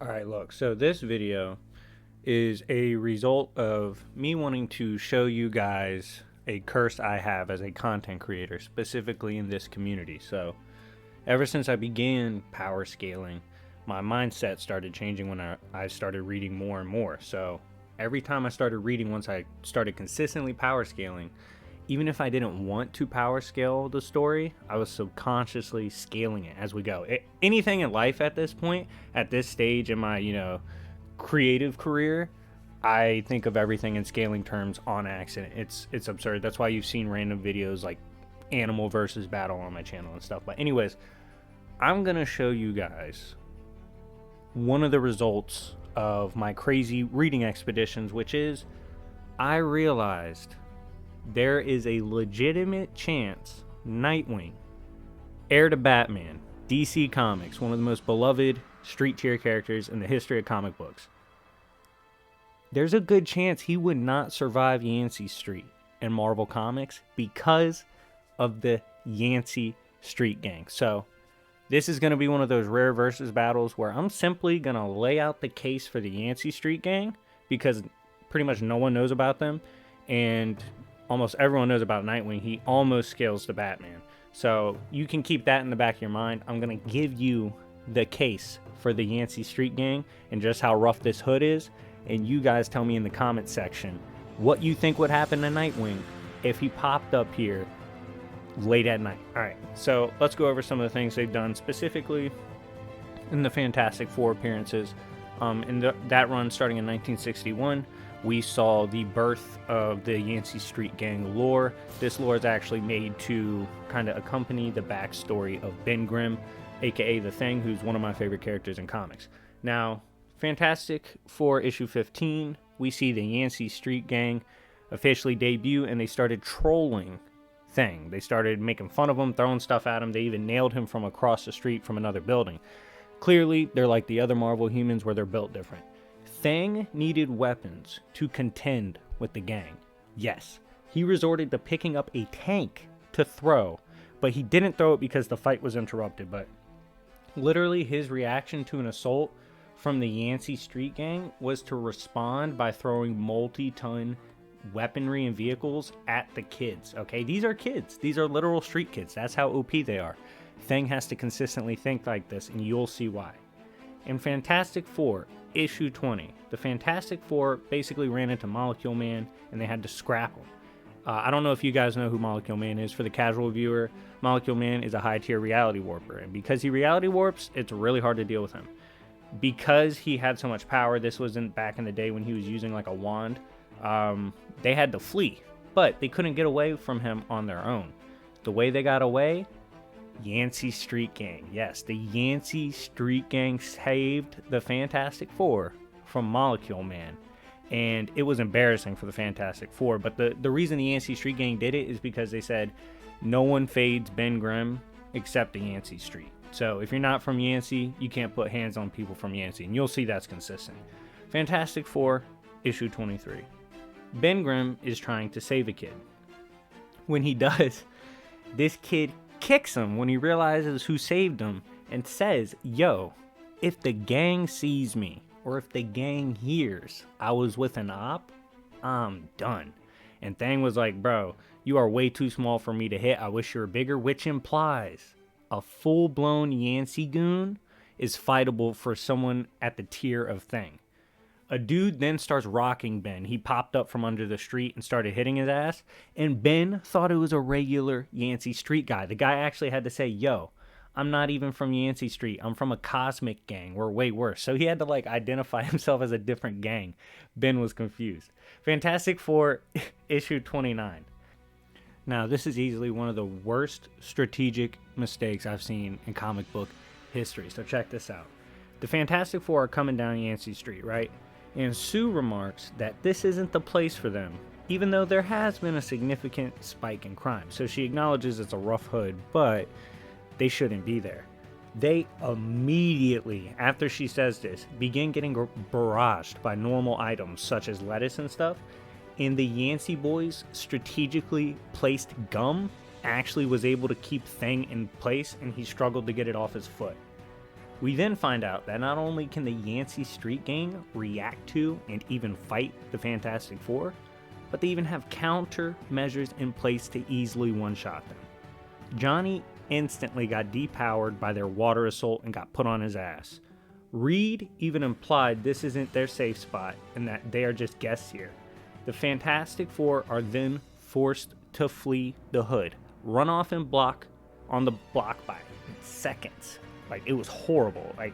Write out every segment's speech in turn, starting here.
Alright, look, so this video is a result of me wanting to show you guys a curse I have as a content creator, specifically in this community. So, ever since I began power scaling, my mindset started changing when I started reading more and more. So, every time I started reading, once I started consistently power scaling, even if I didn't want to power scale the story, I was subconsciously scaling it as we go. Anything in life at this point, at this stage in my, creative career, I think of everything in scaling terms on accident. It's absurd. That's why you've seen random videos like animal versus battle on my channel and stuff. But anyways, I'm going to show you guys one of the results of my crazy reading expeditions, which is I realized there is a legitimate chance Nightwing, heir to Batman, DC Comics, one of the most beloved street tier characters in the history of comic books, there's a good chance he would not survive Yancy Street in Marvel Comics because of the Yancy Street Gang. So this is going to be one of those rare versus battles where I'm simply going to lay out the case for the Yancy Street Gang because pretty much no one knows about them, and almost everyone knows about Nightwing. He almost scales to Batman. So you can keep that in the back of your mind. I'm going to give you the case for the Yancy Street Gang and just how rough this hood is. And you guys tell me in the comment section what you think would happen to Nightwing if he popped up here late at night. Alright, so let's go over some of the things they've done specifically in the Fantastic Four appearances. That run starting in 1961, we saw the birth of the Yancy Street Gang lore. This lore is actually made to kind of accompany the backstory of Ben Grimm, aka The Thing, who's one of my favorite characters in comics. Now, Fantastic Four issue 15, we see the Yancy Street Gang officially debut, and they started trolling Thing. They started making fun of him, throwing stuff at him. They even nailed him from across the street from another building. Clearly, they're like the other Marvel humans where they're built different. Thing needed weapons to contend with the gang. Yes, he resorted to picking up a tank to throw, but he didn't throw it because the fight was interrupted. But literally, his reaction to an assault from the Yancy Street Gang was to respond by throwing multi-ton weaponry and vehicles at the kids. Okay, these are kids. These are literal street kids. That's how OP they are. Thing has to consistently think like this, and you'll see why. In Fantastic Four, issue 20, the Fantastic Four basically ran into Molecule Man, and they had to scrap him. I don't know if you guys know who Molecule Man is. For the casual viewer, Molecule Man is a high-tier reality warper, and because he reality warps, it's really hard to deal with him. Because he had so much power, this wasn't back in the day when he was using like a wand, they had to flee, but they couldn't get away from him on their own. The way they got away, Yancy Street Gang. Yes, the Yancy Street Gang saved the Fantastic Four from Molecule Man. And it was embarrassing for the Fantastic Four, but the reason the Yancy Street Gang did it is because they said no one fades Ben Grimm except the Yancy Street. So if you're not from Yancy, you can't put hands on people from Yancy, and you'll see that's consistent. Fantastic Four, issue 23. Ben Grimm is trying to save a kid. When he does, this kid kicks him when he realizes who saved him and says, "Yo, if the gang sees me, or if the gang hears I was with an op, I'm done." And Thang was like, "Bro, you are way too small for me to hit. I wish you were bigger," which implies a full-blown Yancy goon is fightable for someone at the tier of Thing. A dude then starts rocking Ben. He popped up from under the street and started hitting his ass, and Ben thought it was a regular Yancy Street guy. The guy actually had to say, "Yo, I'm not even from Yancy Street. I'm from a cosmic gang. We're way worse." So he had to identify himself as a different gang. Ben was confused. Fantastic Four, issue 29. Now, this is easily one of the worst strategic mistakes I've seen in comic book history. So check this out. The Fantastic Four are coming down Yancy Street, right? And Sue remarks that this isn't the place for them, even though there has been a significant spike in crime. So she acknowledges it's a rough hood, but they shouldn't be there. They immediately, after she says this, begin getting barraged by normal items such as lettuce and stuff. And the Yancy boys' strategically placed gum actually was able to keep Thing in place, and he struggled to get it off his foot. We then find out that not only can the Yancy Street Gang react to and even fight the Fantastic Four, but they even have countermeasures in place to easily one-shot them. Johnny instantly got depowered by their water assault and got put on his ass. Reed even implied this isn't their safe spot and that they are just guests here. The Fantastic Four are then forced to flee the hood, run off and block on the block by seconds. Like, it was horrible. Like,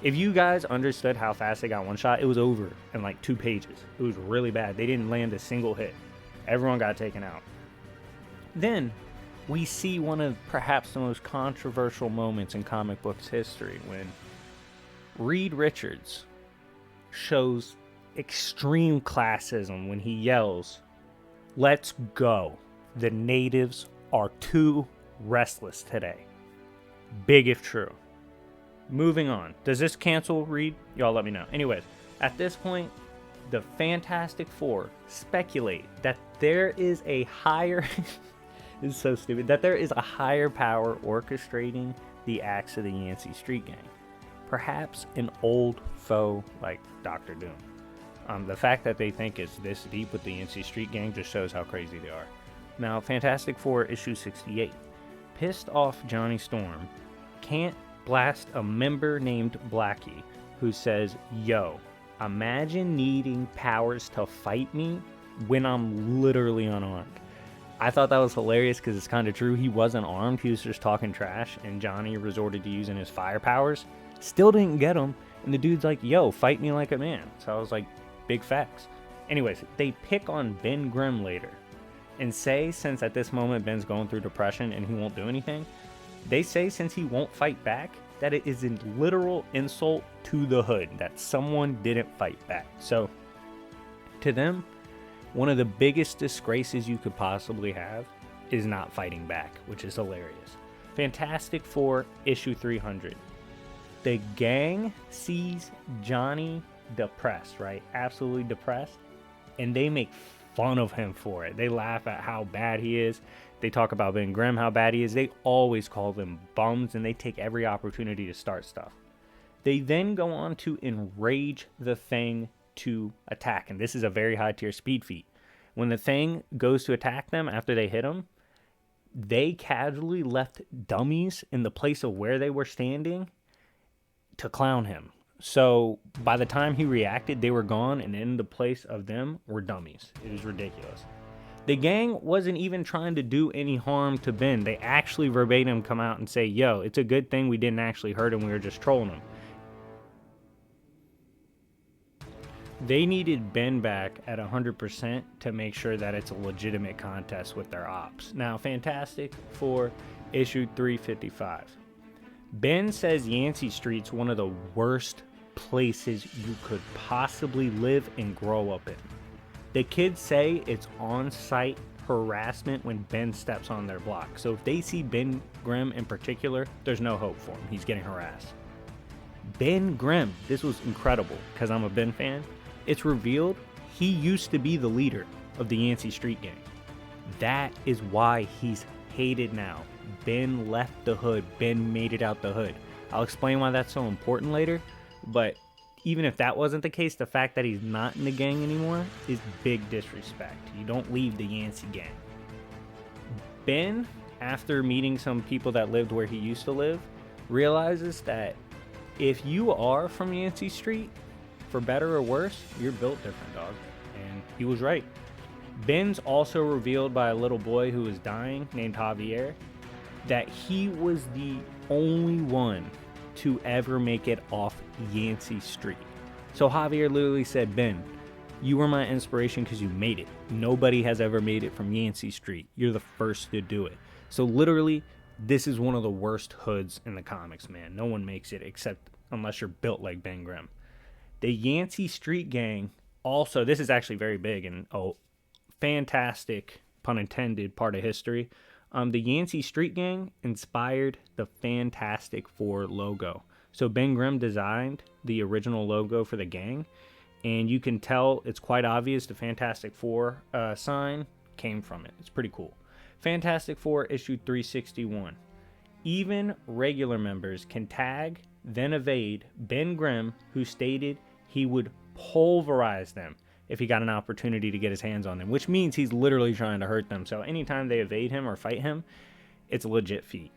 if you guys understood how fast they got one shot, it was over in like 2 pages. It was really bad. They didn't land a single hit. Everyone got taken out. Then we see one of perhaps the most controversial moments in comic books history when Reed Richards shows extreme classism when he yells, "Let's go. The natives are too restless today." Big if true. Moving on. Does this cancel Reed? Y'all let me know. Anyways, at this point, the Fantastic Four speculate that there is a higher... This is so stupid. That there is a higher power orchestrating the acts of the Yancy Street Gang. Perhaps an old foe like Dr. Doom. The fact that they think it's this deep with the Yancy Street Gang just shows how crazy they are. Now, Fantastic Four issue 68. Pissed off Johnny Storm can't blast a member named Blackie who says, "Yo, imagine needing powers to fight me when I'm literally unarmed." I thought that was hilarious because it's kind of true. He wasn't armed. He was just talking trash, and Johnny resorted to using his fire powers. Still didn't get him, and the dude's like, "Yo, fight me like a man." So I was like, big facts. Anyways, they pick on Ben Grimm later and say, since at this moment Ben's going through depression and he won't do anything, they say since he won't fight back, that it is a literal insult to the hood that someone didn't fight back. So, to them, one of the biggest disgraces you could possibly have is not fighting back, which is hilarious. Fantastic Four issue 300. The gang sees Johnny depressed, right? Absolutely depressed. And they make fun of him for it. They laugh at how bad he is. They talk about Ben Grimm, how bad he is. They always call them bums, and they take every opportunity to start stuff. They then go on to enrage the Thing to attack. And this is a very high tier speed feat. When the Thing goes to attack them after they hit him, they casually left dummies in the place of where they were standing to clown him. So by the time he reacted, they were gone, and in the place of them were dummies. It was ridiculous. The gang wasn't even trying to do any harm to Ben. They actually verbatim come out and say, "Yo, it's a good thing we didn't actually hurt him. We were just trolling him." They needed Ben back at 100% to make sure that it's a legitimate contest with their ops. Now, Fantastic Four issue 355. Ben says Yancy Street's one of the worst places you could possibly live and grow up in. The kids say it's on-site harassment when Ben steps on their block. So if they see Ben Grimm in particular, there's no hope for him. He's getting harassed. Ben Grimm, this was incredible because I'm a Ben fan. It's revealed he used to be the leader of the Yancy Street Gang. That is why he's hated now. Ben left the hood. Ben made it out the hood. I'll explain why that's so important later, but even if that wasn't the case, the fact that he's not in the gang anymore is big disrespect. You don't leave the Yancy gang. Ben, after meeting some people that lived where he used to live, realizes that if you are from Yancy Street, for better or worse, you're built different, dog. And he was right. Ben's also revealed by a little boy who was dying named Javier that he was the only one to ever make it off Yancy Street. So Javier literally said, "Ben, you were my inspiration because you made it. Nobody has ever made it from Yancy Street. You're the first to do it." So literally, this is one of the worst hoods in the comics, man. No one makes it except unless you're built like Ben Grimm. The Yancy Street Gang also, this is actually very big and fantastic, pun intended, part of history. The Yancy Street Gang inspired the Fantastic Four logo. So Ben Grimm designed the original logo for the gang, and you can tell it's quite obvious the Fantastic Four sign came from it. It's pretty cool. Fantastic Four issue 361. Even regular members can tag then evade Ben Grimm, who stated he would pulverize them if he got an opportunity to get his hands on them, which means he's literally trying to hurt them. So anytime they evade him or fight him, it's a legit feat.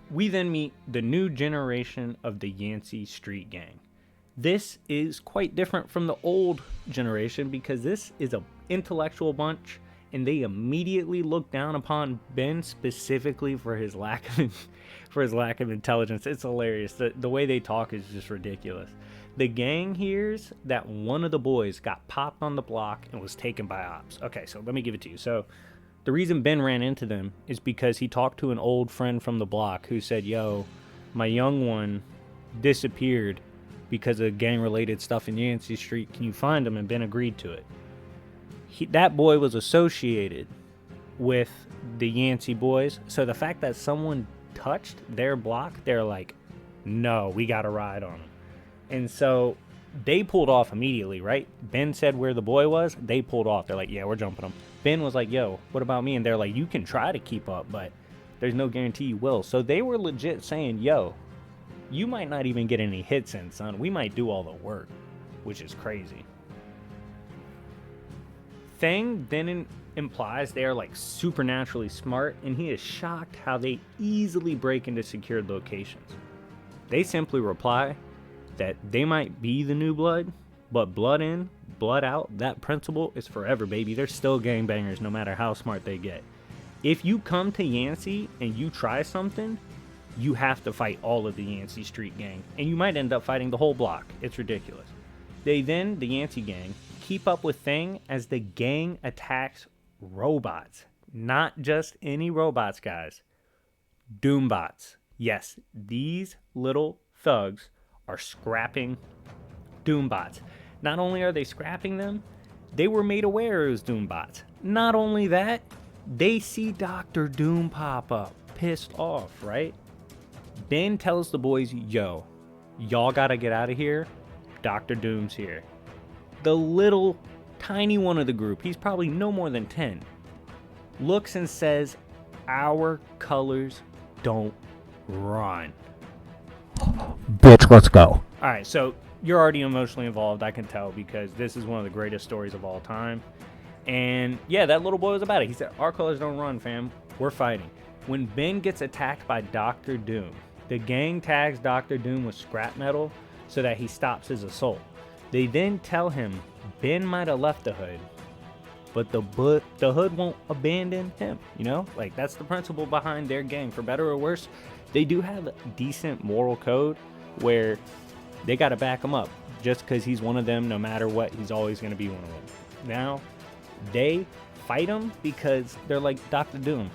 We then meet the new generation of the Yancy Street Gang. This is quite different from the old generation because this is an intellectual bunch, and they immediately look down upon Ben specifically for his lack of intelligence. It's hilarious. The way they talk is just ridiculous. The gang hears that one of the boys got popped on the block and was taken by ops. Okay, so let me give it to you. So the reason Ben ran into them is because he talked to an old friend from the block who said, yo, my young one disappeared because of gang-related stuff in Yancy Street. Can you find him? And Ben agreed to it. That boy was associated with the Yancy boys. So the fact that someone touched their block, they're like, no, we got to ride on him. And so they pulled off immediately, right? Ben said where the boy was. They pulled off. They're like, yeah, we're jumping him. Ben was like, yo, what about me? And they're like, you can try to keep up, but there's no guarantee you will. So they were legit saying, yo, you might not even get any hits in, son. We might do all the work, which is crazy. Thing then implies they are like supernaturally smart, and he is shocked how they easily break into secured locations. They simply reply that they might be the new blood, but blood in, blood out, that principle is forever, baby. They're still gangbangers no matter how smart they get. If you come to Yancy and you try something, you have to fight all of the Yancy Street Gang, and you might end up fighting the whole block. It's ridiculous. The Yancy Gang, keep up with Thing as the gang attacks robots. Not just any robots, guys. Doombots. Yes, these little thugs are scrapping Doombots. Not only are they scrapping them, they were made aware it was Doombots. Not only that, they see Dr. Doom pop up, pissed off, right? Ben tells the boys, yo, y'all gotta get out of here. Dr. Doom's here. The little tiny one of the group, he's probably no more than 10, looks and says, our colors don't run. Bitch, let's go. Alright, so you're already emotionally involved, I can tell, because this is one of the greatest stories of all time. And yeah, that little boy was about it. He said, our colors don't run, fam. We're fighting. When Ben gets attacked by Dr. Doom, the gang tags Dr. Doom with scrap metal so that he stops his assault. They then tell him Ben might have left the hood, but the hood won't abandon him, you know? Like, that's the principle behind their gang. For better or worse, they do have a decent moral code where they got to back him up. Just because he's one of them, no matter what, he's always going to be one of them. Now, they fight him because they're like, Dr. Doom,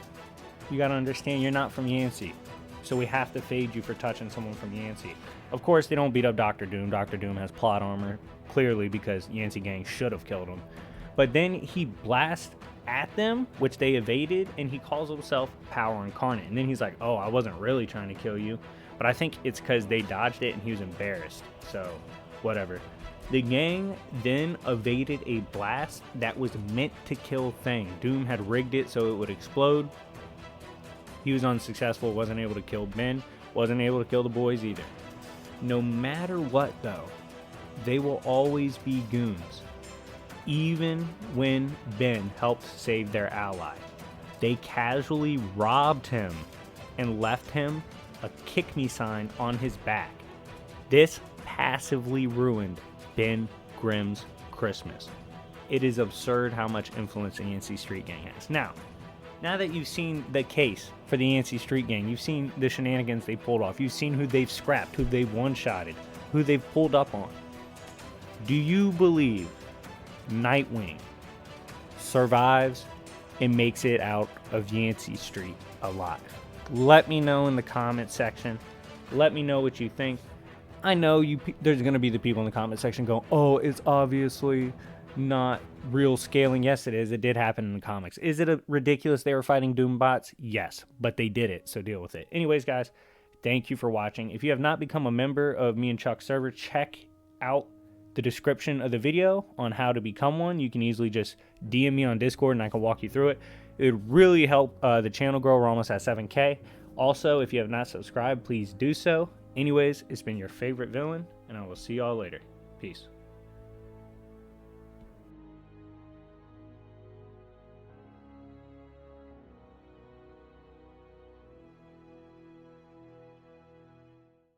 you got to understand you're not from Yancy, so we have to fade you for touching someone from Yancy. Of course, they don't beat up Dr. Doom. Dr. Doom has plot armor, clearly, because Yancy gang should have killed him. But then he blasts at them, which they evaded, and he calls himself Power Incarnate. And then he's like, oh, I wasn't really trying to kill you. But I think it's because they dodged it and he was embarrassed. So, whatever. The gang then evaded a blast that was meant to kill Thing. Doom had rigged it so it would explode. He was unsuccessful, wasn't able to kill Ben, wasn't able to kill the boys either. No matter what, though, they will always be goons. Even when Ben helped save their ally, they casually robbed him and left him a kick me sign on his back. This passively ruined Ben Grimm's Christmas. It is absurd how much influence the Yancy Street Gang has. Now that you've seen the case for the Yancy Street Gang, you've seen the shenanigans they pulled off, you've seen who they've scrapped, who they've one-shotted, who they've pulled up on. Do you believe Nightwing survives and makes it out of Yancy Street alive? Let me know in the comment section. Let me know what you think. I know there's going to be the people in the comment section going, oh, it's obviously not real scaling. Yes, it is. It did happen in the comics. Is it ridiculous they were fighting Doombots? Yes, but they did it, so deal with it. Anyways, guys, thank you for watching. If you have not become a member of me and Chuck's server, check out the description of the video on how to become one. You can easily just DM me on Discord and I can walk you through it. It would really help the channel grow. We're almost at 7K. Also, if you have not subscribed, please do so. Anyways, it's been your favorite villain, and I will see y'all later. Peace.